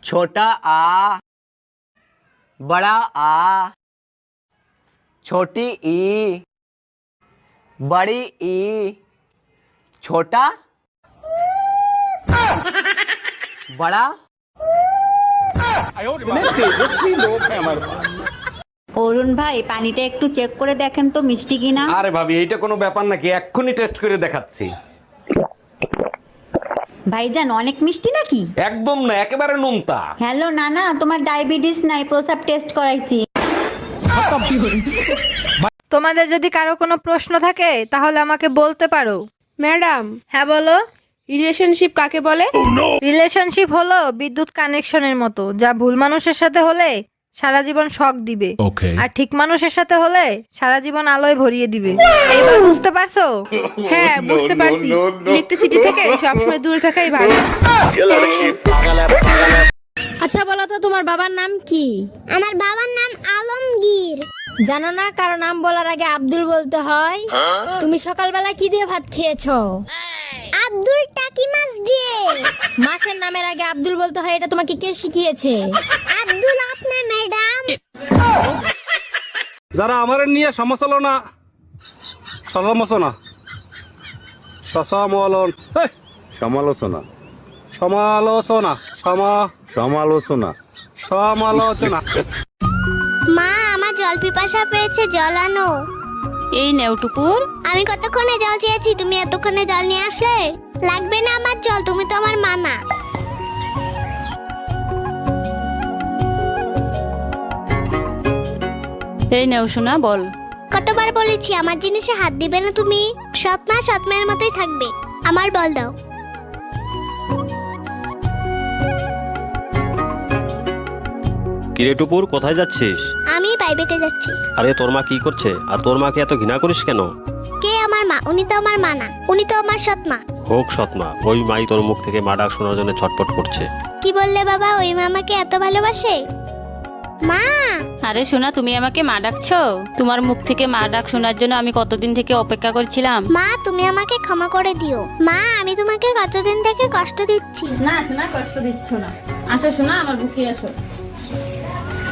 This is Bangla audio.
छोटा आ, बड़ा आ, छोटी ई, बड़ी ई, छोटा बड़ा। অরুণ ভাই পানিটা একটু চেক করে দেখেন তো মিষ্টি কিনা। আরে ভাবি এইটা কোনো ব্যাপার নাকি, এক্ষুনি টেস্ট করে দেখাচ্ছি। ভাইজান অনেক মিষ্টি নাকি? একদম না, একেবারে নোনতা। হ্যালো নানা, তোমার ডায়াবেটিস নাই, প্রসাব টেস্ট করাইছি। তোমাদের যদি কারো কোনো প্রশ্ন থাকে তাহলে আমাকে বলতে পারো। ম্যাডাম, হ্যাঁ বলো। রিলেশনশিপ কাকে বলে? রিলেশনশিপ হলো বিদ্যুৎ কানেকশনের মতো, যা ভুল মানুষের সাথে হলে সারা জীবন শক দিবে, আর ঠিক মানুষের সাথে হলে সারা জীবন আলোয় ভরিয়ে দিবে। এইবার বুঝতে পারছো? হ্যাঁ, বুঝতে পারছি। ইলেকট্রিসিটি থেকে সবসময় দূরে থাকাই ভালো। আচ্ছা বলো তো, তোমার বাবার নাম কি? আমার বাবার নাম আলমগীর। জানো না কারো নাম বলার আগে আব্দুল বলতে হয়? তুমি সকালবেলা কি দিয়ে ভাত খেয়েছো? আব্দুল টাকি মাছ দিয়ে। মাছের নামের আগে আব্দুল বলতে হয়, এটা তোমাকে কে শিখিয়েছে? আব্দুল আপনার ম্যাডাম। যারা আমার নিয়ে সমালোচনা সমালোচনা সমালোচনা সমালোচনা সমালোচনা সমালোচনা। মা, আমার জল পিপাসা পেয়েছে, জল আনো। এই নেও টুকুর। আমি কতক্ষণে জল চেয়েছি, তুমি এতক্ষণে জল নিয়ে আসলে? লাগবে না আমার জল, তুমি তো আমার মা না। এই নেও শোনা, বল। কতবার বলেছি আমার জিনিসে হাত দিবে না তুমি? সৎ মা সৎ মায়ের মতোই থাকবে। আমার বল দাও। কিরে টুপুর, কোথায় যাচ্ছিস? আমি প্রাইভেটে যাচ্ছি। আরে তোর মা কি করছে, আর তোর মাকে এত ঘৃণা করিস কেন? কে আমার মা? উনি তো আমার মা না, উনি তো আমার সৎ মা। হোক সৎমা, ওই মাই তোর মুখ থেকে মা ডাক শোনার জন্য ছটফট করছে। কি বললে বাবা? ওই মা আমাকে এত ভালোবাসে? মা! আরে শোনা, তুমি আমাকে মা ডাকছো? তোমার মুখ থেকে মা ডাক শোনার জন্য আমি কতদিন থেকে অপেক্ষা করছিলাম। মা, তুমি আমাকে ক্ষমা করে দিও। মা, আমি তোমাকে কতদিন থেকে কষ্ট দিচ্ছি। না শোনা, কষ্ট দিচ্ছ না। আসো শোনা, আমার বুকে আসো।